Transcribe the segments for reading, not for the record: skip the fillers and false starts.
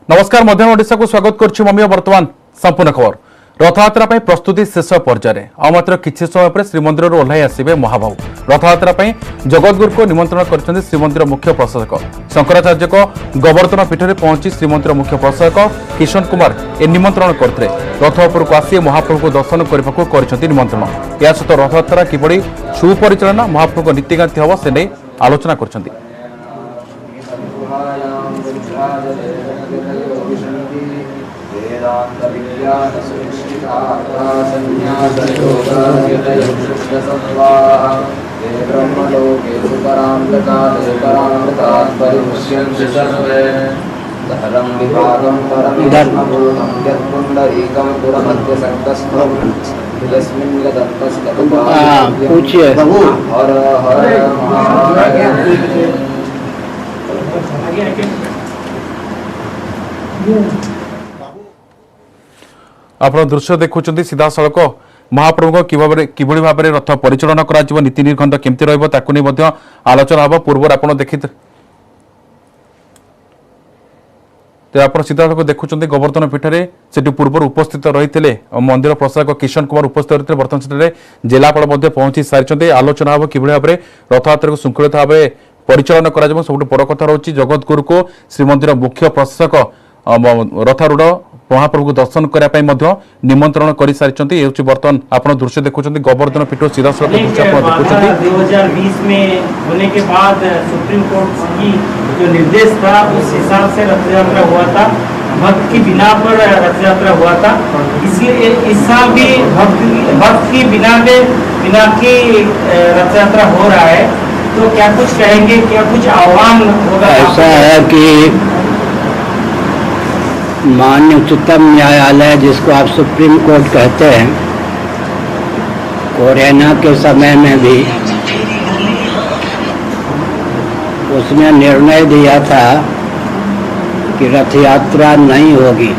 नमस्कार मध्याह्न ओडिशा को स्वागत करुछु मम्मी वर्तमान संपूर्ण खबर रथयात्रा प्रस्तुति शेष पर्यायर मात्र किछि समय पर श्रीमंदिर ओह्लाई आसवे महाबाहु रथयात्रा जगतगुरु को निमंत्रण कर श्रीमंदिर मुख्य प्रशासक शंकराचार्य गोवर्धन पीठ में पहुंची श्रीमंदिर मुख्य प्रशासक किशन कुमार ए निमंत्रण करते रथ उपरक आसी महाप्रभु को दर्शन करने को निमंत्रण या सहित रथयात्रा किभली सुपरिचालना महाप्रभु नीतिकांति हम से नहीं आलोचना कर पूछिए आप दृश्य देखुं सीधा सड़क महाप्रभु किभली भाव में रथ परिचालन कर नीति निर्घंट केमती रही आलोचना हम पूर्व आप देखी आप सीधा सड़क देखुं गोवर्धन पीठ में से पूर्व उपस्थित रही मंदिर प्रशासक किशन कुमार उपस्थित रही बर्तमान से जिलापाल पहुंची सारी आलोचना हम कि भाव में रथयात्रा को श्रृंखलित भाव परिचालन कर सब बड़ कथा रही जगतगुरु को श्रीमंदिर मुख्य प्रशासक रथारूढ़ महाप्रभु को दर्शन करने निमंत्रण कर सारी बर्तमान आप दृश्य देखुं गोवर्धन पीठ सीधा सड़क दृश्य 2020 में होने के बाद सुप्रीम कोर्ट की जो निर्देश था उस हिसाब से रथ यात्रा हुआ था। भक्त की बिना पर रथ यात्रा हुआ था, इसलिए इस साल भी भक्त की बिना की रथ यात्रा हो रहा है। तो क्या कुछ कहेंगे, क्या कुछ आह्वान होगा? ऐसा है कि माननीय उच्चतम न्यायालय जिसको आप सुप्रीम कोर्ट कहते हैं, कोरोना के समय में भी उसने निर्णय दिया था कि रथ यात्रा नहीं होगी।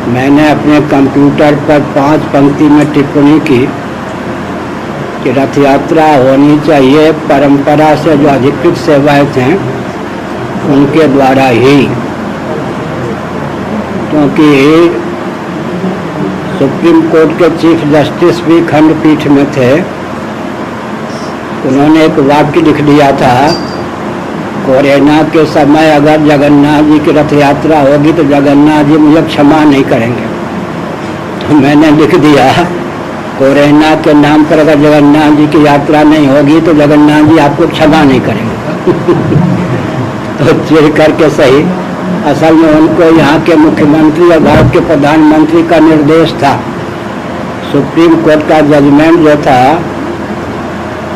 मैंने अपने कंप्यूटर पर 5 पंक्ति में टिप्पणी की कि रथ यात्रा होनी चाहिए, परंपरा से जो अधिकृत सेवाएं थे उनके द्वारा ही, क्योंकि सुप्रीम कोर्ट के चीफ जस्टिस भी खंडपीठ में थे। उन्होंने एक वाक्य लिख दिया था, कोरोना के समय अगर जगन्नाथ जी की रथ यात्रा होगी तो जगन्नाथ जी मुझे क्षमा नहीं करेंगे। तो मैंने लिख दिया, कोरोना के नाम पर अगर जगन्नाथ जी की यात्रा नहीं होगी तो जगन्नाथ जी आपको क्षमा नहीं करेंगे। तो चिढ़ करके सही, असल में उनको यहाँ के मुख्यमंत्री और भारत के प्रधानमंत्री का निर्देश था। सुप्रीम कोर्ट का जजमेंट जो था,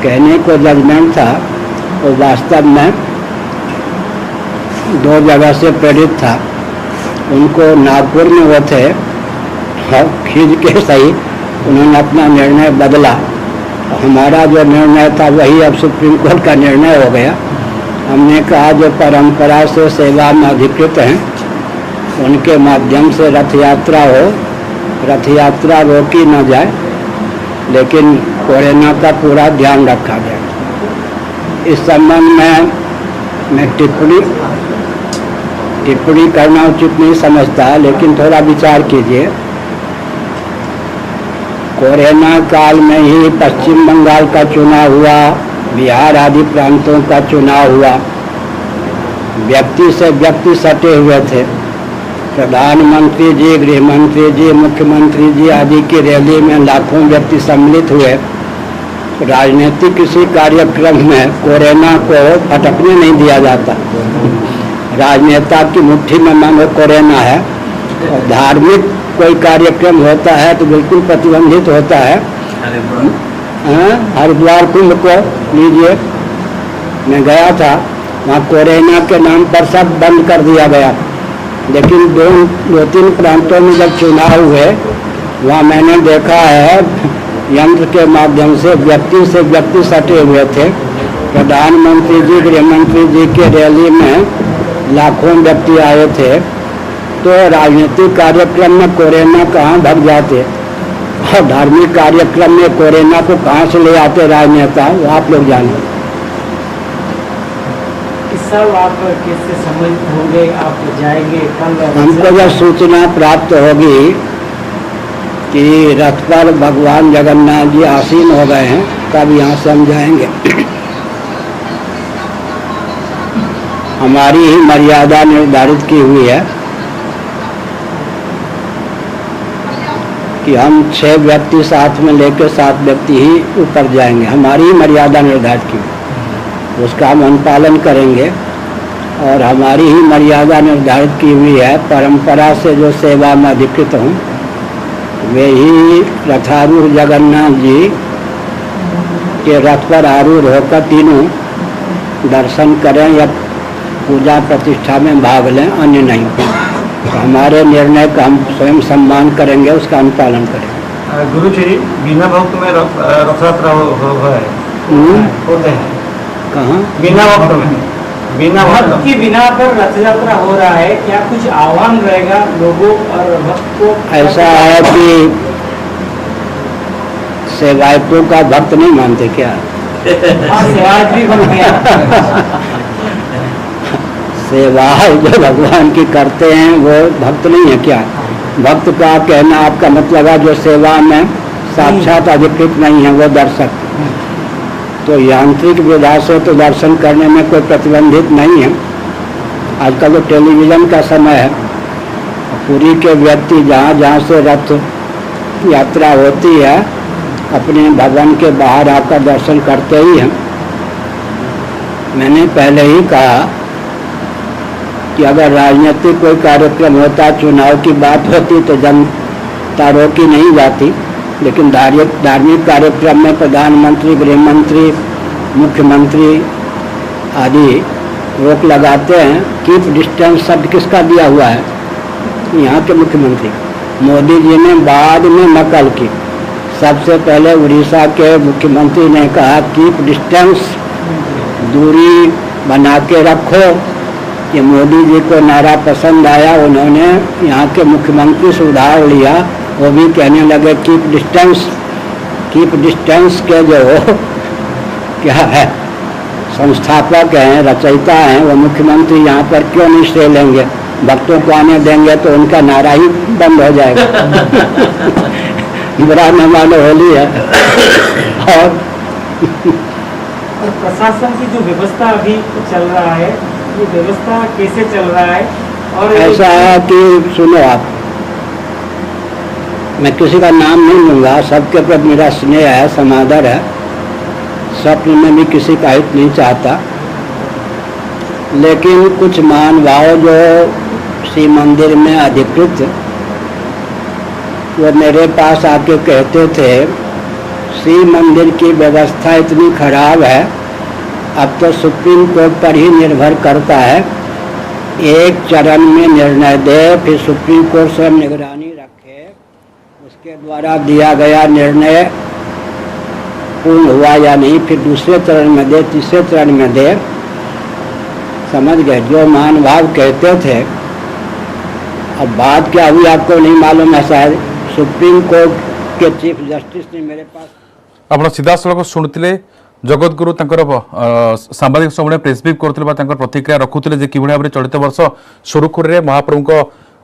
कहने को जजमेंट था, वो वास्तव में 2 जगह से प्रेरित था। उनको नागपुर में वो थे, खींच के सही उन्होंने अपना निर्णय बदला। हमारा जो निर्णय था वही अब सुप्रीम कोर्ट का निर्णय हो गया। हमने कहा जो परंपरा से सेवा में अधिकृत हैं उनके माध्यम से रथ यात्रा हो, रथ यात्रा रोकी न जाए, लेकिन कोरोना का पूरा ध्यान रखा जाए। इस संबंध में मैं टिप्पणी करना उचित नहीं समझता, लेकिन थोड़ा विचार कीजिए। कोरोना काल में ही पश्चिम बंगाल का चुनाव हुआ, बिहार आदि प्रांतों का चुनाव हुआ, व्यक्ति से व्यक्ति सटे हुए थे। प्रधानमंत्री जी, गृह मंत्री जी, मुख्यमंत्री जी आदि की रैली में लाखों व्यक्ति सम्मिलित हुए। राजनीतिक किसी कार्यक्रम में कोरोना को फटकने नहीं दिया जाता। राजनेता की मुट्ठी में मानो कोरोना है, और धार्मिक कोई कार्यक्रम होता है तो बिल्कुल प्रतिबंधित होता है। हरिद्वार कुंभ को लीजिए, मैं गया था, वहाँ कोरोना के नाम पर सब बंद कर दिया गया, लेकिन 2-3 प्रांतों में जब चुनाव हुए वहाँ मैंने देखा है यंत्र के माध्यम से व्यक्ति सटे हुए थे। प्रधानमंत्री जी, गृह मंत्री जी के रैली में लाखों व्यक्ति आए थे। तो राजनीतिक कार्यक्रम में कोरोना कहाँ भग जाते, और धार्मिक कार्यक्रम में कोरोना को कहाँ से ले आते राजनेता, वो आप लोग जाने। इस साल आप कैसे समझ होंगे, आप जाएंगे कल? हमको जब सूचना प्राप्त होगी कि रथ पर भगवान जगन्नाथ जी आसीन हो गए हैं तब यहाँ से हम जाएंगे। हमारी ही मर्यादा निर्धारित की हुई है कि हम 6 व्यक्ति साथ में लेकर 7 व्यक्ति ही ऊपर जाएंगे। हमारी ही मर्यादा निर्धारित की हुई, उसका हम अनुपालन करेंगे। और हमारी ही मर्यादा निर्धारित की हुई है, परंपरा से जो सेवा में अधिकृत हूँ वे ही रथारूढ़ जगन्नाथ जी के रथ पर आरूढ़ होकर तीनों दर्शन करें या पूजा प्रतिष्ठा में भाग लें, अन्य नहीं। तो हमारे निर्णय का हम स्वयं सम्मान करेंगे, उसका अनुपालन करेंगे। गुरु जी, बिना भक्त में रथ यात्रा होते हैं कहाँ? बिना भक्त में, बिना भक्त भक्त के बिना पर रथ यात्रा हो रहा है, क्या कुछ आह्वान रहेगा लोगों और भक्त को? ऐसा है कि सेवायतों का भक्त नहीं मानते क्या? हाँ, सेवायत भी बन गया। सेवा जो भगवान की करते हैं वो भक्त नहीं है क्या? भक्त का कहना आपका मतलब है जो सेवा में साक्षात अधिकृत नहीं है वो दर्शक। तो यांत्रिक विधा से तो दर्शन करने में कोई प्रतिबंधित नहीं है। आजकल तो टेलीविज़न का समय है, पुरी के व्यक्ति जहाँ जहाँ से रथ यात्रा होती है अपने भवन के बाहर आकर दर्शन करते ही हैं। मैंने पहले ही कहा कि अगर राजनीतिक कोई कार्यक्रम होता, चुनाव की बात होती तो जनता रोकी नहीं जाती, लेकिन धार्मिक कार्यक्रम में प्रधानमंत्री, गृह मंत्री, मुख्यमंत्री आदि रोक लगाते हैं। कीप डिस्टेंस शब्द किसका दिया हुआ है? यहाँ के मुख्यमंत्री मोदी जी ने बाद में नकल की। सबसे पहले उड़ीसा के मुख्यमंत्री ने कहा कीप डिस्टेंस, दूरी बना के रखो। ये मोदी जी को नारा पसंद आया, उन्होंने यहाँ के मुख्यमंत्री से उधार लिया, वो भी कहने लगे कीप डिस्टेंस। कीप डिस्टेंस के जो क्या है संस्थापक हैं, रचयिता हैं, वो मुख्यमंत्री यहाँ पर क्यों नहीं श्रेय लेंगे? भक्तों को आने देंगे तो उनका नारा ही बंद हो जाएगा। बुरा न मानो, होली है। और प्रशासन की जो व्यवस्था अभी चल रहा है, ये व्यवस्था कैसे चल रहा है? और ऐसा है कि सुनो आप, मैं किसी का नाम नहीं लूँगा, सबके प्रति मेरा स्नेह है, समादर है, स्वप्न में भी किसी का हित नहीं चाहता। लेकिन कुछ महानुभाव जो श्री मंदिर में अधिकृत, वो मेरे पास आके कहते थे श्री मंदिर की व्यवस्था इतनी खराब है, अब तो सुप्रीम कोर्ट पर ही निर्भर करता है। एक चरण में निर्णय दे, फिर सुप्रीम कोर्ट स्वयं निगरानी रखे, उसके द्वारा दिया गया निर्णय पूर्ण हुआ या नहीं, फिर दूसरे चरण में दे, तीसरे चरण में दे। समझ गए? जो महानुभाव कहते थे। अब बात क्या हुई आपको नहीं मालूम है शायद। सुप्रीम कोर्ट के चीफ जस्टिस ने मेरे पास ଆପଣ ସିଧାସଳଖ ଶୁଣୁଥିଲେ ଜଗତଗୁରୁ ତାଙ୍କର ସାମ୍ବାଦିକ ସମ୍ମିଳନୀ ପ୍ରେସବ୍ରିଫ୍ କରୁଥିଲେ ବା ତାଙ୍କର ପ୍ରତିକ୍ରିୟା ରଖୁଥିଲେ ଯେ କିଭଳି ଭାବରେ ଚଳିତ ବର୍ଷ ସୁରୁଖୁରୁରେ ମହାପ୍ରଭୁଙ୍କ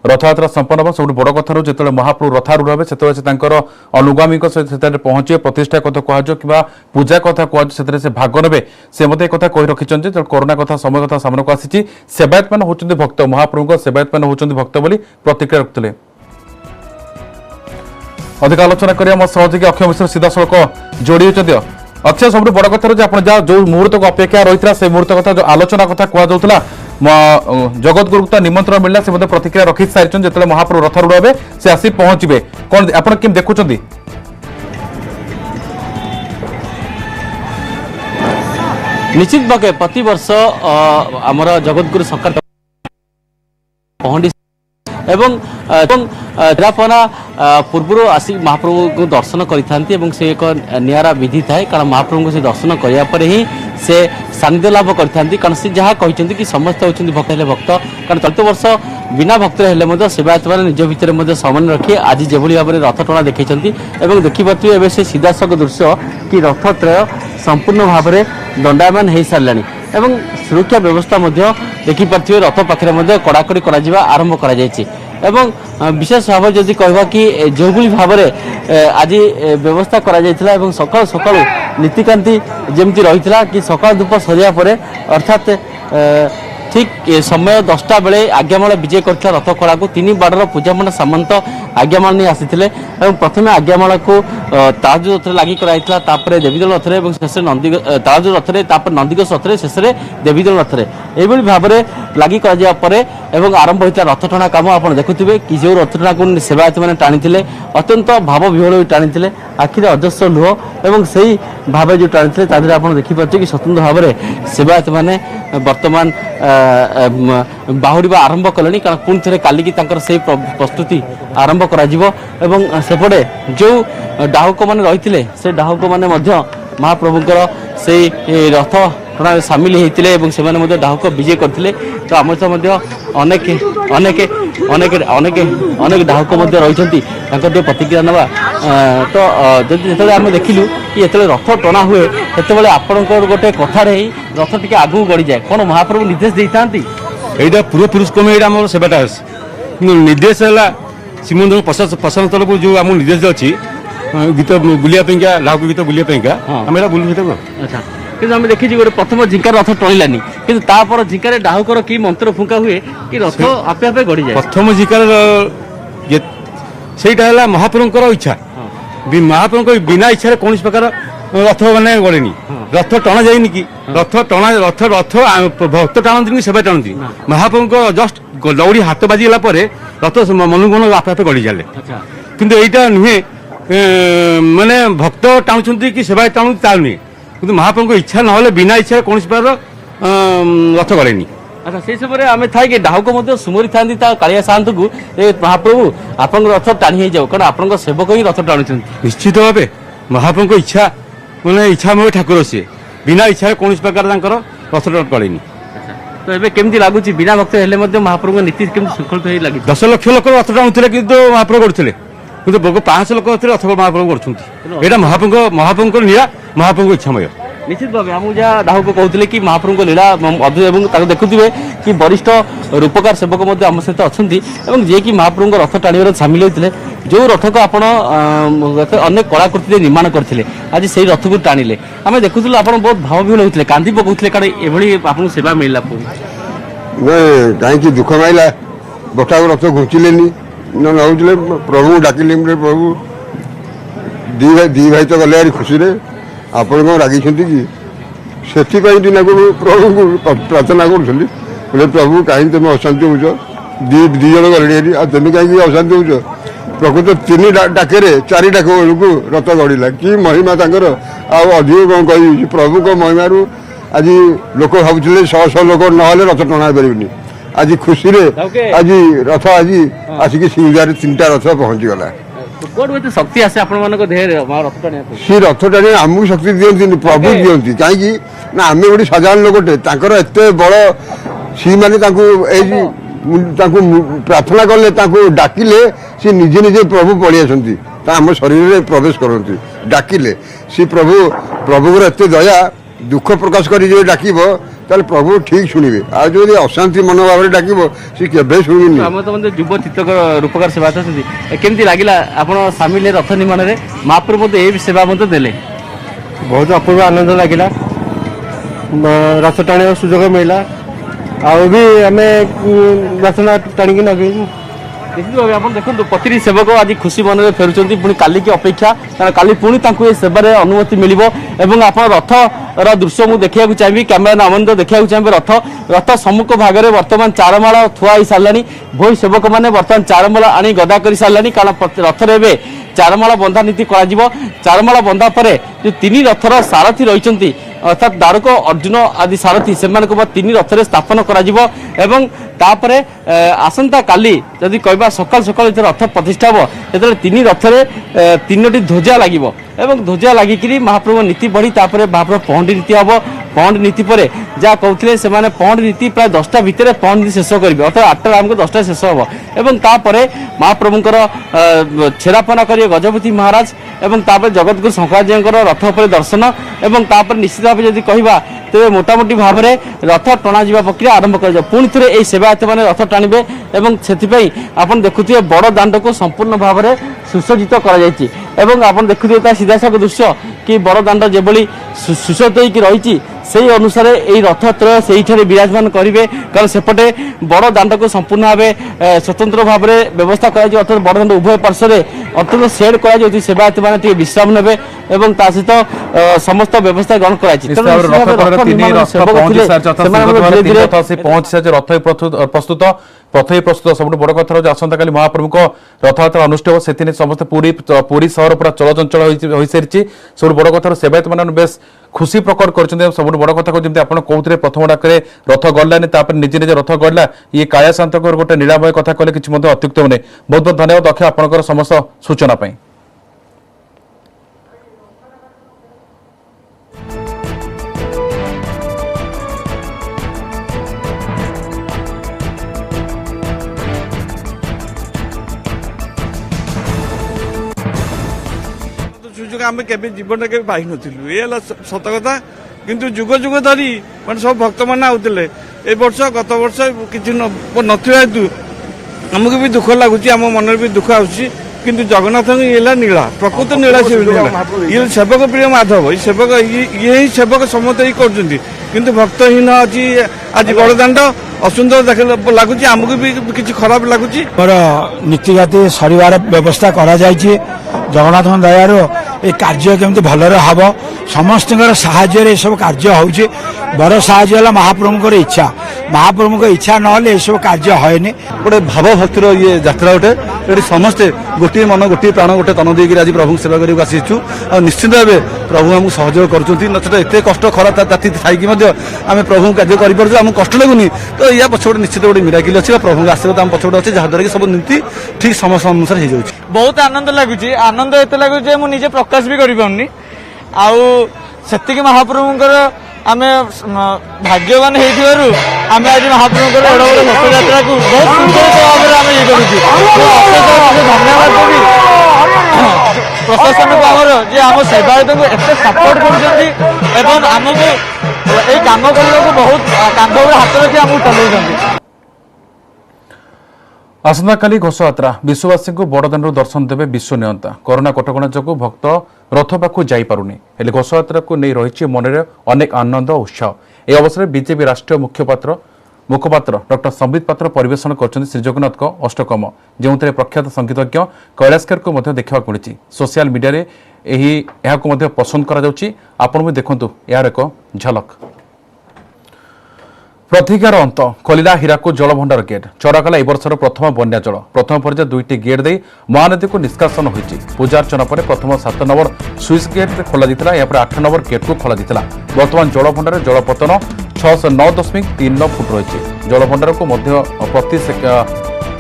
ରଥଯାତ୍ରା ସମ୍ପନ୍ନ ହେବ। ସବୁଠୁ ବଡ଼ କଥା ହେଉଛି ଯେତେବେଳେ ମହାପ୍ରଭୁ ରଥାରୂଢ଼ ହେବେ ସେତେବେଳେ ସେ ତାଙ୍କର ଅନୁଗାମୀଙ୍କ ସହିତ ସେଠାରେ ପହଞ୍ଚିବେ, ପ୍ରତିଷ୍ଠା କଥା କୁହାଯିବ କିମ୍ବା ପୂଜା କଥା କୁହାଯିବ, ସେଥିରେ ସେ ଭାଗ ନେବେ। ସେ ମଧ୍ୟ ଏ କଥା କହି ରଖିଛନ୍ତି ଯେ କରୋନା କଥା ସମୟ କଥା ସାମ୍ନାକୁ ଆସିଛି, ସେବାୟତମାନେ ହେଉଛନ୍ତି ଭକ୍ତ, ମହାପ୍ରଭୁଙ୍କ ସେବାୟତମାନେ ହେଉଛନ୍ତି ଭକ୍ତ ବୋଲି ପ୍ରତିକ୍ରିୟା ରଖୁଥିଲେ। अधिक आलोचना करिया मो सहयोगी अक्षय मिश्र सीधासलख जोड़ी होती। अक्षय सबुठ बड़ कथा रही आप जो मुहूर्त को अपेक्षा रही से मुहूर्त कथा जो आलोचना कथा कहला जगतगुरु तो निमंत्रण मिलला से प्रतिक्रिया रखी सारी जो महाप्रभु रथारूढ़ हे से आसी पहुंचे कौन आप देखुं? निश्चित भागे प्रति वर्ष आमर जगतगुरु सरकार पहुंची एवं रापना पूर्व आसिक महाप्रभु को दर्शन करें से एक निरा विधि थाए कारण महाप्रभु को से दर्शन करापर ही से सानिध्य लाभ करते कारण से जहाँ कहते कि समस्त होती भक्त हेले भक्त कारण चलित वर्ष बिना भक्त हेले सेवायत मैंने निज भितर समन्वय रखी आज जो भाव में रथ टଣା देखते देखिपे से सीधासख दृश्य कि रथ त्रय संपूर्ण भाव में दंडायमान हो सारे এবং সুরক্ষা ব্যবস্থা দেখিপারে রথ পাখে কড়াকড়ি করা আরম্ভ করা যাইছে এবং বিশেষ ভাবে যদি কহবা কি যেভাবে ভাবে আজ ব্যবস্থা করা যাইছিলা এবং সকাল সকাল নীতিকান্তি যেমতি রহিছিলা কি সকাল ধূপ সরিয়া পরে অর্থাৎ ঠিক সময় 10টা বেড়ে আজ্ঞামাল বিজে করছিল রথ কড়াକୁ 3 বাড়র ପୂଜାପଣ୍ଡା ସାମନ୍ତ ଆଜ୍ଞାମାଳ ନେଇ ଆସିଥିଲେ ଏବଂ ପ୍ରଥମେ ଆଜ୍ଞାମାଳକୁ ତାଳଜୁ ରଥରେ ଲାଗି କରାଯାଇଥିଲା ତାପରେ ଦେବୀଦଳ ରଥରେ ଏବଂ ଶେଷରେ ତାଳଜୁ ରଥରେ ତାପରେ ନନ୍ଦିଘୋଷ ରଥରେ ଶେଷରେ ଦେବୀଦଳ ରଥରେ ଏଇଭଳି ଭାବରେ ଲାଗି କରାଯିବା ପରେ ଏବଂ ଆରମ୍ଭ ହୋଇଥିଲା ରଥ ଟଣା କାମ ଆପଣ ଦେଖୁଥିବେ କି ଯେଉଁ ରଥ ଟଣାକୁ ସେବାୟତମାନେ ଟାଣିଥିଲେ ଅତ୍ୟନ୍ତ ଭାବ ବିହ୍ୱଳ ହୋଇ ଟାଣିଥିଲେ ଆଖିରେ ଅଜସ୍ର ଲୁହ ଏବଂ ସେହି ଭାବେ ଯେଉଁ ଟାଣିଥିଲେ ତା ଦେହରେ ଆପଣ ଦେଖିପାରୁଥିବେ କି ସ୍ୱତନ୍ତ୍ର ଭାବରେ ସେବାୟତମାନେ ବର୍ତ୍ତମାନ ବାହୁଡ଼ିବା ଆରମ୍ଭ କଲେଣି କାରଣ ପୁଣି ଥରେ କାଲିକି ତାଙ୍କର ସେହି ପ୍ରସ୍ତୁତି ଆରମ୍ଭ କରାଯିବ ଏବଂ ସେପଟେ ଯେଉଁ ଡାହୁକମାନେ ରହିଥିଲେ ସେ ଡାହୁକମାନେ ମଧ୍ୟ ମହାପ୍ରଭୁଙ୍କର ସେଇ ରଥ ଟଣାରେ ସାମିଲ ହେଇଥିଲେ ଏବଂ ସେମାନେ ମଧ୍ୟ ଡାହୁକ ବିଜେ କରିଥିଲେ ତ ଆମ ସହ ମଧ୍ୟ ଅନେକ ଅନେକ ଅନେକ ଅନେକ ଅନେକ ଡାହୁକ ମଧ୍ୟ ରହିଛନ୍ତି ତାଙ୍କର ଟିକେ ପ୍ରତିକ୍ରିୟା ନେବା ତ ଯେତେବେଳେ ଆମେ ଦେଖିଲୁ କି ଯେତେବେଳେ ରଥ ଟଣା ହୁଏ ସେତେବେଳେ ଆପଣଙ୍କର ଗୋଟେ କଥାରେ ହିଁ ରଥ ଟିକେ ଆଗକୁ ଗଡ଼ିଯାଏ କ'ଣ ମହାପ୍ରଭୁ ନିର୍ଦ୍ଦେଶ ଦେଇଥାନ୍ତି এইটা পূর্বপুরুষ ক্রমে এটা আমার সেবাটা আছে কিন্তু নির্দেশ হল শ্রীমন্দির প্রশাসন তরফ যে আমার নির্দেশ ଅଛି গীত বুলিয়া পাইকা লাউক গীত বুলিয়া পাইকা আমি এটা বুলু সেটা আচ্ছা কিন্তু আমি দেখিছি গোটে প্রথম ঝিঙ্কার রথ টণিলানি কিন্তু তাপর ঝিঙ্কারে ডাহুকর কি মন্ত্র ফুঙ্কা হুয়ে কি রথ আপে আপে গড়ি যায় প্রথম ঝিঙ্কার সেইটা হল মহাপ্রভুঙ্কর ইচ্ছা মহাপ্রভুঙ্ক বিনা ইচ্ছার কৌশি প্রকার রথ মানে গড়েনি রথ টଣା যায়নি কি রথ টଣା রথ রথ ভক্ত টাণନ୍ତି সেবা টাণନ୍ତି মহাপ্রভুঙ্ক জস্ট দৌড়ি হাত বাজিগলা পরে রথ মনକୁ মন আপে আপে গড়ি যালে কিন্তু এইটা নুহে মানে ভক্ত টাণুଛନ୍ତି কি সেবা টাণুଛନ୍ତି তা নুহে কিন্তু মহাপ্রভুঙ্ক ইচ্ছা নহলে বিনা ইচ্ছার কৌশি প্রকার রথ গড়েনি আচ্ছা সেই সময় আমি থাই কি ডাহুক মধ্যে সুমরি থাকি তা কাଳିଆ ସାଆନ୍ତକୁ ଏ ମହାପ୍ରଭୁ ଆପଣଙ୍କ ରଥ ଟାଣି ହେଇଯାଉ କାରଣ ଆପଣଙ୍କ ସେବକ ହିଁ ରଥ ଟାଣୁଛନ୍ତି ନିଶ୍ଚିତ ଭାବେ ମହାପ୍ରଭୁଙ୍କ ଇଚ୍ଛା ମାନେ ଇଚ୍ଛାମୟ ଠାକୁର ସିଏ ବିନା ଇଚ୍ଛାରେ କୌଣସି ପ୍ରକାର ତାଙ୍କର ରଥ ଟଳେନି ତ ଏବେ କେମିତି ଲାଗୁଛି ବିନା ଭକ୍ତ ହେଲେ ମଧ୍ୟ ମହାପ୍ରଭୁଙ୍କ ନୀତି କେମିତି ଶୃଙ୍ଖଳିତ ହେଇ ଲାଗିଛି 10 ଲକ୍ଷ ଲୋକ ରଥ ଟାଣୁଥିଲେ କିନ୍ତୁ ମହାପ୍ରଭୁ କରୁଥିଲେ କିନ୍ତୁ 500 ଲୋକ ରଥ ମହାପ୍ରଭୁ କରୁଛନ୍ତି ଏଇଟା ମହାପ୍ରଭୁଙ୍କ ନୀଳା ମହାପ୍ରଭୁଙ୍କ ଇଚ୍ଛାମୟ নিশ্চিত ভাবে আমি যা ডাহুক কହୁଥିଲେ কি মহাপ্রভুଙ୍କ লীলা অদ্ভুত এবং তাকে দেখুথিবে কি বরিষ্ঠ রূপকার সেবক মধ্যে আমার সহিত অছন্তি এবং যে কি মহাপ্রভুଙ୍କ রথ টাণিবার সামিল হইଥିଲେ যে রথকে আপন অনেক কলাকৃতি নির্মাণ করଥିଲେ আজ সেই রথକୁ টাণিলে আমি দেখুথিলু আপন বহুত ভাববিহ্বল হইଥିଲେ কান্দি পকাউଥିଲେ কারণ এভଳି আপনার সেবা মিলিলা କାହିଁକି ଦୁଃଖ ମାଇଲା ବଟାକୁ ରଥ ଘୁଞ୍ଚିଲେନି ନଉଥିଲେ ପ୍ରଭୁଙ୍କୁ ଡାକିଲେ ପ୍ରଭୁ ଦି ଭାଇ ତ ଗଲେ ଆରି ଖୁସିରେ ଆପଣ କ'ଣ ରାଗିଛନ୍ତି କି ସେଥିପାଇଁ ଦିନକୁ ପ୍ରଭୁଙ୍କୁ ପ୍ରାର୍ଥନା କରୁଥିଲି କହିଲେ ପ୍ରଭୁ କାହିଁକି ତୁମେ ଅଶାନ୍ତି ହେଉଛ ଦି ଜଣ ଗଲେଣି ହେରି ଆଉ ତୁମେ କାହିଁକି ଅଶାନ୍ତି ହେଉଛ ପ୍ରକୃତ 3 ଡାକେରେ 4 ଡାକ ବେଳକୁ ରଥ ଗଡ଼ିଲା କି ମହିମା ତାଙ୍କର ଆଉ ଅଧିକ କ'ଣ କହିବି ପ୍ରଭୁଙ୍କ ମହିମାରୁ ଆଜି ଲୋକ ଭାବୁଥିଲେ 100 ଲୋକ ନହେଲେ ରଥ ଟଣା ପାରିବେନି ଆଜି ଖୁସିରେ ଆଜି ରଥ ଆଜି ଆସିକି ସିଂହାରେ 3ଟା ରଥ ପହଞ୍ଚିଗଲା ଶକ୍ତି ଆସେ ଆପଣମାନଙ୍କ ଦେହରେ ରଥ ଟାଣିବା ସେ ରଥ ଟାଣି ଆମକୁ ଶକ୍ତି ଦିଅନ୍ତିନି ପ୍ରଭୁ ଦିଅନ୍ତି କାହିଁକି ନା ଆମେ ଗୋଟେ ସାଧାରଣ ଲୋକଟେ ତାଙ୍କର ଏତେ ବଳ ସେମାନେ ତାଙ୍କୁ ତାଙ୍କୁ ପ୍ରାର୍ଥନା କଲେ ତାଙ୍କୁ ଡାକିଲେ ସେ ନିଜେ ନିଜେ ପ୍ରଭୁ ପଳେଇ ଆସନ୍ତି ତା ଆମ ଶରୀରରେ ପ୍ରବେଶ କରନ୍ତି ଡାକିଲେ ସେ ପ୍ରଭୁଙ୍କର ଏତେ ଦୟା ଦୁଃଖ ପ୍ରକାଶ କରି ଯଦି ଡାକିବ ତାହେଲେ ପ୍ରଭୁ ଠିକ ଶୁଣିବେ ଆଉ ଯଦି ଅଶାନ୍ତି ମନୋଭାବରେ ଡାକିବ ସେ କେବେ ଶୁଣିବେନି ଆମର ତ ମଧ୍ୟ ଯୁବ ଚିତ୍ରକ ରୂପକାର ସେବା ଅଛନ୍ତି କେମିତି ଲାଗିଲା ଆପଣ ସାମିଲ ରଥ ନିର୍ମାଣରେ ମହାପ୍ରଭୁ ମଧ୍ୟ ଏହି ସେବା ମଧ୍ୟ ଦେଲେ ବହୁତ ଅପୂର୍ବ ଆନନ୍ଦ ଲାଗିଲା ରଥ ଟାଣିବାର ସୁଯୋଗ ମିଳିଲା ଆଉ ବି ଆମେ ରଥ ଟାଣିକି ନଗେଇବୁ ନିଶ୍ଚିତ ଭାବେ ଆପଣ ଦେଖନ୍ତୁ ପ୍ରତିଟି ସେବକ ଆଜି ଖୁସି ମନରେ ଫେରୁଛନ୍ତି ପୁଣି କାଲିକି ଅପେକ୍ଷା କାରଣ କାଲି ପୁଣି ତାଙ୍କୁ ଏ ସେବାରେ ଅନୁମତି ମିଳିବ ଏବଂ ଆପଣ ରଥର ଦୃଶ୍ୟ ମୁଁ ଦେଖିବାକୁ ଚାହିଁବି କ୍ୟାମେରା ଆନନ୍ଦ ଦେଖିବାକୁ ଚାହିଁବି ରଥ ସମ୍ମୁଖ ଭାଗରେ ବର୍ତ୍ତମାନ ଚାରମାଳ ଥୁଆ ହେଇସାରିଲାଣି ଭୋଇ ସେବକମାନେ ବର୍ତ୍ତମାନ ଚାରମାଳ ଆଣି ଗଦା କରି ସାରିଲାଣି କାରଣ ରଥରେ ଏବେ ଚାରମାଳ ବନ୍ଧା ନୀତି କରାଯିବ ଚାରମାଳ ବନ୍ଧା ପରେ ଯେଉଁ 3 ରଥର ସାରଥୀ ରହିଛନ୍ତି ଅର୍ଥାତ୍ ଦାରୁକ ଅର୍ଜୁନ ଆଦି ସାରଥୀ ସେମାନଙ୍କୁ 3 ରଥରେ ସ୍ଥାପନ କରାଯିବ ଏବଂ तापरे आसंता काली जदि कहबा सकाल सकाल जो रथ प्रतिष्ठा हम जो 3 रथरे 3टी ध्वजा लगे एवं ध्वजा लगिकी महाप्रभु नीति बढ़ी तापर महाप्रभु पहंडी नीति हम पहंडी नीति पर जहाँ कहते से पहंडी नीति प्राय 10टा भितर पहंडी नीति शेष करेंगे अर्थात 8टा आमको 10टा शेष हम एवं तापर महाप्रभुंर छेरापना करेंगे गजपति महाराज एवं तापर जगतगुरु शंकराचार्य रथ पर दर्शन एवं तापर निश्चित भाव जदि कहबा तेरे मोटामोटी भाव में रथ टणा प्रक्रिया आरंभ कर पुणी थे यही सेवायत मैंने रथ टाणिबे एवं से आपन देखुए बड़ दाण्ड को संपूर्ण भाव में सुसज्जित कर देखुए सीधासख दृश्य कि बड़ दाण्ड जो सुसज्जित होकर रही से अनुसार यही रथ त्रय से विराजमान करेंगे कारण सेपटे बड़ दाण्ड को संपूर्ण भाव स्वतंत्र भाव में व्यवस्था कर अर्थात बड़ दाण्ड उभय पार्श्व अत्यंत सेड कर सेवायत मैंने विश्राम ने सहित समस्त व्यवस्था ग्रहण प्रस्तुत प्रथम प्रस्तुत सब बड़ कथा आसंता काली महाप्रभु रथयात्रा अनुष्ठित से समस्त पुरी सहर पूरा चलचंचल हो सारी सब बड़ कथार सेवायत मैंने बेस खुशी प्रकट कर सब बड़ कथा जमी आप कहते प्रथम डाकरे रथ गड़लानी निजे निजे रथ गड़ला ये काया शांत गोटे निरामय कथा कहले कि अत्युक्त होने बहुत बहुत धन्यवाद अक्षय आपंकर समस्त सूचना। सुजोग आम के जीवन के पाई नुँ ये सत कथा किंतु जुग जुग धरी मैं सब भक्त मैंने आउते ए वर्ष गत वर्ष कि नथिबा हेतु आमको भी दुख लगुच आम मन भी दुख आसूँ किंतु जगन्नाथ ये नीला प्रकृत नीला से ये सेवक प्रिय माधव ये सेवक ये ही सेवक समस्त ही कर भक्तहीन अच्छी आज बड़दाण्ड असुंदर लगुच आमको भी किसी खराब लगुच मोर नीतिगति सरिवार व्यवस्था करा जायछि जगन्नाथ दयार ये कार्य केमती भलरे हम समस्त साहाय्य सब कार्य होउछि बड़ साहाय्य महाप्रभुंर इच्छा महाप्रभुंर इच्छा नहले ये सब कार्य होएनि गोटे भाव भक्तिर ये यात्रा गोटे ये समस्ते गोटे मन गोटे प्राण गोटे तन देकर आज प्रभु सेवा करने आसीचु आ निश्चित भाव प्रभु आमको सहयोग कर नचेत एत कष्ट खरा ताती थी आम प्रभु कार्य करें कष्ट लगुनि तो या पछपटे निश्चित गोटे मिराकिल अच्छे प्रभु आशीर्वाद आम पछपटे अच्छे जहाँद्वारा कि सब नीति ठीक समय अनुसार हो जाए बहुत आनंद लगुच आनंद एत लगुच मुझे प्रकाश भी करें आती महाप्रभुंर आम भाग्यवान होम आज महाप्रभुंर एड बड़ रथयात्रा को बहुत सुंदर भाव में आम ये करूँ धन्यवाद देवी प्रशासन को आमर जे आम सेवायत को एत सपोर्ट कर आमको ये कम करने को बहुत कांध हाथ रखी आमको चलाइछन्ति। आसंता काली घोषयात्रा विश्ववासी को बड़दाण्ड दर्शन देवे विश्व नियंता कोरोना कटकणा जो भक्त रथ पाखु जापारुनी हेले घोषयात्रा को नहीं रही मन में अनेक आनंद और उत्साह यह अवसर में बीजेपी राष्ट्रीय मुखपात्र डॉक्टर संबित पात्र परिवेशन कर श्रीजगन्नाथ अष्टकम जो प्रख्यात संगीतज्ञ कैलाशकर को देखा मिली सोशल मीडिया पसंद कर देखु यार एक झलक। प्रतिज्ञार अंत खोलिला हीराकुद जलभंडार गेट चढ़ागला वर्षर प्रथम बन्या जल प्रथम पर्याय 2टी गेट दे महानदी को निष्कासन होती पूजार्चना पर प्रथम 7 नंबर स्विच गेट खोल 8 नंबर गेट को खोल बर्तमान जलभंडार जलपतन 609.39 फुट रही जलभंडार को प्रति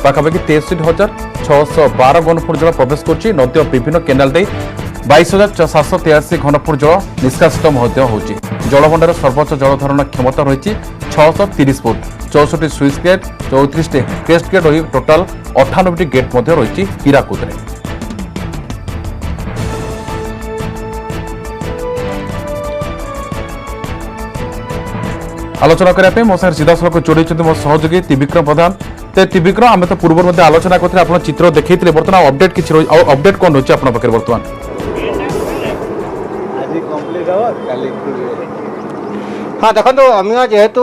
पाखापाखि 63,612 घनफुट जल प्रवेश कर नदी विभिन्न केनाल दे 22,783 घनफुट जल निष्कासित होती जलभंडार सर्वोच्च जलधारण क्षमता रही 630 foot 64 switch gate 34 crest gate रही टोटाल 98 गेट रही हीराकुद। आलोचना करने मो सर सीधा सड़क जोड़ी मो सहयोगी त्रिविक्रम प्रधान त्रिविक्रम आम तो पूर्व आलोचना करते आप चित्र देखते बर्तमान अपडेट किसी अपडेट कौन रही है पाखे बर्तमान हाँ देखो अमीय जेहेतु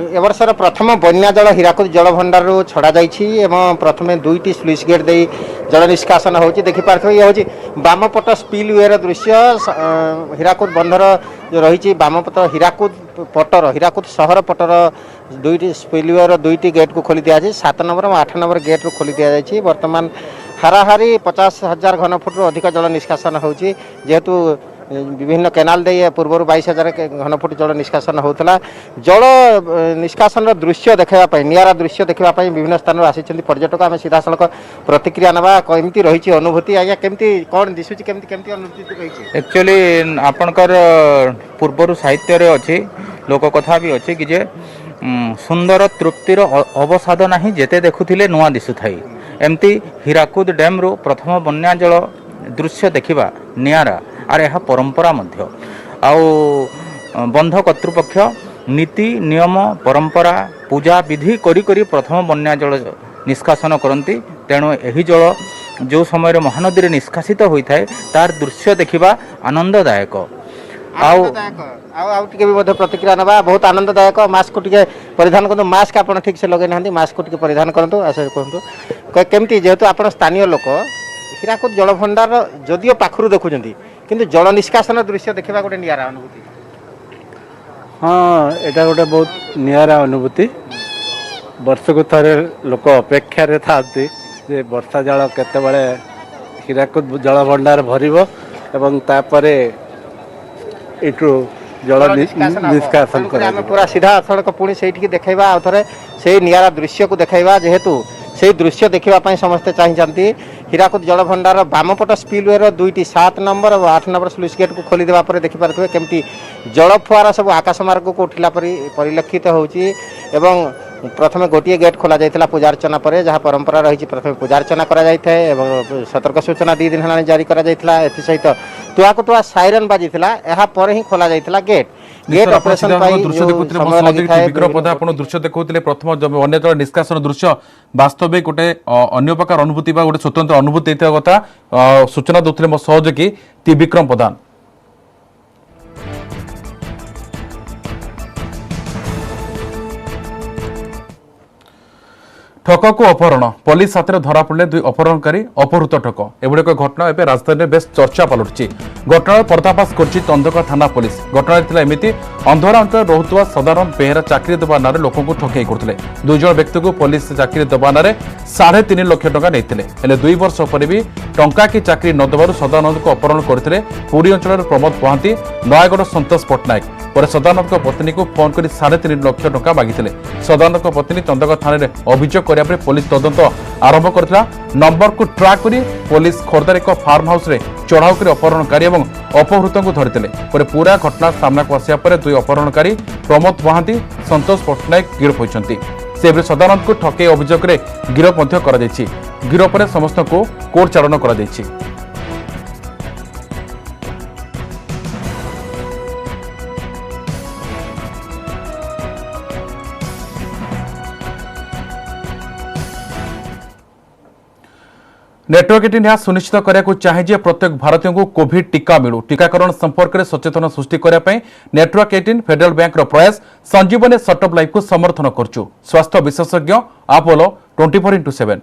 ए वर्षर प्रथम बन्या जल हीराकुद जलभंडार छड़ा जाइए प्रथम 2टी स्लुइस गेट दे जल निष्कासन होची देखि पारथो ये होची बामपट स्पिल वेर दृश्य हीराकुद बंधर जो रही बामपट हीराकुद शहर पटर 2टी स्पिल वेर 2टी गेट को खोली दिया 7 नंबर और 8 नंबर गेट को खोली दिया जाइए वर्तमान हाराहारी 50,000 घनफुट अधिक जल निष्कासन होची जेहेतु विभिन्न केनाल दे पूर्व 22,000 घनफुट जल निष्कासन होता जल निष्कासन दृश्य देखा निरा दृश्य देखा विभिन्न स्थान आसी पर्यटक आम सीधा सड़क प्रतिक्रिया नवा कमी रही अनुभूति आज्ञा केमती कौन दिशुची केमती अनुभूति रही एक्चुअली आपणकर पूर्वर साहित्य रे अच्छी लोक कथा भी अच्छी कि जे सुंदर तृप्तिर अवसाद नहीं जेते देखुथिले नुआ दिशुथाई एमती हीराकुद डैम रु प्रथम बन्या जल दृश्य देखिबा नियारा आर यह परंपरा मध्य आउ बंध कर्तृपक्ष नीति नियम परंपरा पूजा विधि करी करी प्रथम बन्या जल निष्कासन करती तेणु यही जल जो समय महानदी रे निष्कासित होता है तार दृश्य देखिबा आनंददायक टिके भी प्रतिक्रिया नवा बहुत आनंददायक मास्क को टिके परिधान करते मास्क आप ठीक से लगे ना मास्क को टिके परिधान करतु आशा कहतु केमती जेहेतु आप स्थानीय लोक हीराकुद जल भंडार जदिओ पाखु देखुं किंतु जल निष्कासन दृश्य देखा गोटे निरा अनुभूति हाँ यहाँ गोटे बहुत निरा अनुभूति वर्ष को थे लोक अपेक्षा था वर्षा जल केतबले हीराकुद जल भंडार भरिबो एवं तापरे एटू जल निष्कासन पूरा सीधा सड़क पुणी से देखा आउ थे से निरा दृश्य को देखा जेहेतु से दृश्य देखापी समस्ते चाहती हीराकुद जल भंडार बामपट स्पिलवे 2टी 7 नंबर और 8 नंबर स्लुइस गेट को खोलीदेवा देखिपे केमती जल फुआरा सब आकाश मार्ग को उठिला परिलक्षित होची एवं प्रथम गोटे गेट खोल जाता पूजार्चना पर जहाँ परंपरा रही प्रथम पूजार्चना करा सतर्क सूचना 2 दिन है जारी करा सहित तुआ को तुआ साइरन बाजी ही खोल जाता गेट गेट ऑपरेशन विक्रम प्रधान आप दृश्य देखते प्रथम अन्य जल निष्कासन दृश्य वास्तविक गोटे अन्य प्रकार अनुभूति गोटे स्वतंत्र अनुभूति कथा सूचना दूसरे मो सहयोगी विक्रम प्रधान ठक को अपहरण पुलिस हाथ में धरा पड़े 2 अपहरणकारी अपहृत ठक एभଳି ଏକ ଘଟଣା ଏବେ ରାଜଧାନୀରେ ବେଶ ଚର୍ଚ୍ଚା ପାଲଟିଛି ଘଟଣାର ପର୍ଦ୍ଦାଫାଶ କରିଛି ଚନ୍ଦକା ଥାନା पुलिस ଘଟଣାରେ ଥିଲା ଏମିତି ଅନ୍ଧରା ଅଞ୍ଚଳରେ ରହୁଥିବା ସଦାନନ୍ଦ ବେହେରା ଚାକିରି ଦେବା ନାଁରେ ଲୋକଙ୍କୁ ଠକେଇ କରୁଥିଲେ 2 ଜଣ ବ୍ୟକ୍ତିଙ୍କୁ पुलिस ଚାକିରି ଦେବା ନାଁରେ 3.5 ଲକ୍ଷ ଟଙ୍କା ନେଇଥିଲେ ହେଲେ 2 ବର୍ଷ ପରେ ବି ଟଙ୍କା କି ଚାକିରି ନ ଦେବାରୁ ସଦାନନ୍ଦଙ୍କୁ अपहरण କରିଥିଲେ ପୁରୀ ଅଞ୍ଚଳର ପ୍ରମୋଦ ମହାନ୍ତି ନୟାଗଡ଼ ସନ୍ତୋଷ ପଟ୍ଟନାୟକ ପରେ ସଦାନନ୍ଦଙ୍କ ପତ୍ନୀକୁ ଫୋନ କରି 3.5 ଲକ୍ଷ ଟଙ୍କା ମାଗିଥିଲେ ସଦାନନ୍ଦଙ୍କ ପତ୍ନୀ ଚନ୍ଦକା ଥାନାରେ ଅଭିଯୋଗ କରିବା ପରେ पुलिस तदंत आरंभ करथिला नंबर को ट्रैक करी पुलिस खोर्धार एक फार्म हाउस रे चढ़ाऊ कर अपहरणकारी और अपहृत को धरते पूरा घटना सामना को आसिया पर 2 अपहरणकारी प्रमोद महांती संतोष पट्टनायक गिरफ होइछंती से सदानंद को ठकेई अभियोग रे गिरफ मध्य करा जायछि गिरफ रे समस्त को कोर्ट चालन करा जायछि नेटवर्क 18 यह सुनिश्चित करने चाहे प्रत्येक भारतीय को कोविड टीका मिलू टीकाकरण संपर्क में सचेतन सृष्टि करने नेटवर्क 18 फेडरल बैंक प्रयास संजीवनी सेटअप लाइफ को समर्थन करछु स्वास्थ्य विशेषज्ञ आपोलो 24x7